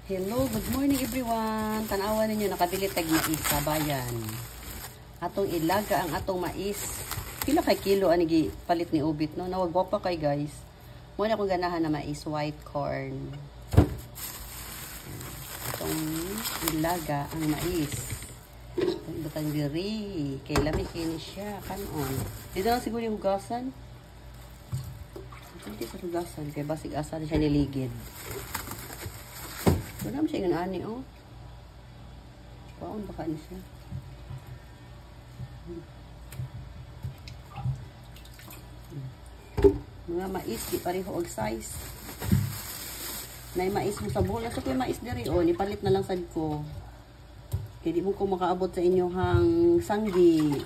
Hello, good morning everyone. Tanawan ninyo nakadili tag mais sa bayan. Atong ilaga ang atong mais. Pila kay kilo ani gi palit ni ubit no. Nawagwa pa kay guys. Mo na akong ganahan na mais white corn. Atong ilaga ang mais. Butang diri kay lami kini siya kanon. Dito lang siguro yung hugasan. Hindi sa hugasan kay basig asa siya niligid. Wala mo siya yung ani, oh. Paon baka na siya. Mga mais, di pareho og size. May mais mo sa bowl. Nasa ko yung mais diri, oh. Nipalit na lang sad ko. Kaya di mo ko makaabot sa inyo hang sanggi.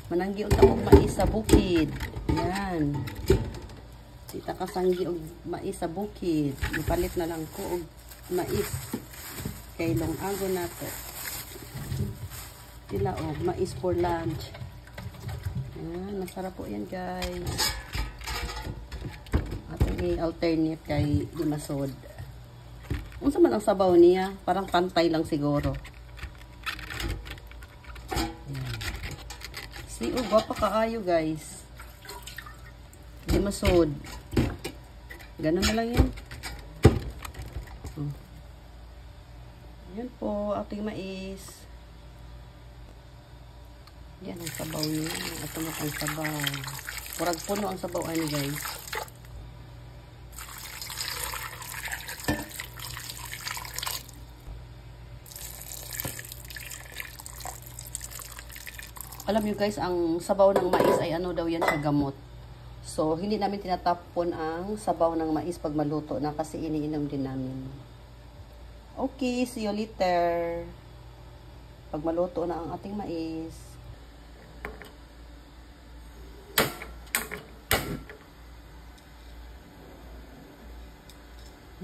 Mananggi og tapong mais sa bukid. Yan. Sita ka sanggi og mais sa bukid. Nipalit na lang ko og mais kay long ago na to sila mais for lunch. Ayan, masarap po yan guys. Atong i-alternate kay di masod. Unsa man ang sabaw niya, parang pantay lang siguro. Ayan. See, gwapa kaayo guys, di masod. Ganun na lang yan. Yan po, ating mais. Yan ang sabaw niya. Ito mo ang sabaw. Purag puno ang sabaw ani guys. Alam nyo guys, ang sabaw ng mais ay ano daw yan sa gamot. So, hindi namin tinatapon ang sabaw ng mais pag maluto na kasi iniinom din namin. Okay, see you later. Pag maluto na ang ating mais.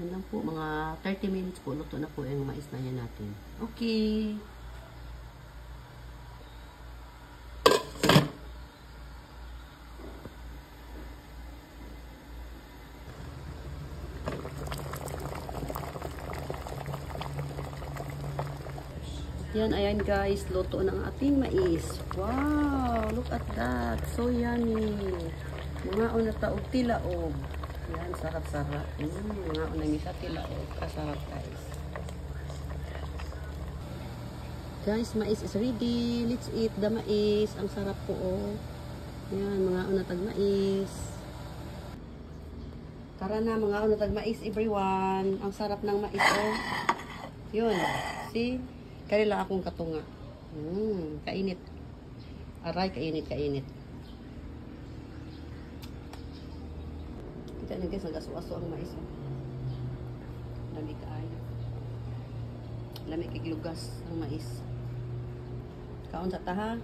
Yan lang po, mga 30 minutes po, luto na po yung mais na yan natin. Okay. Yan, ayan guys, luto ng ating mais. Wow, look at that. So yummy. Mga una taog tilaog. Yan, sarap-sarap. Mga una nisa tilaog. Kasarap guys. Guys, mais is ready. Let's eat the mais. Ang sarap po oh. Yan, mga una tag mais. Tara na, mga una tag mais everyone. Ang sarap ng mais oh. Yun, see? Karila akong katunga. Kainit. Aray, kainit. Kita nyo guys, nag-aso-aso ang mais. Lami kaayo. Lami kiglugas ang mais. Kaon sa taha.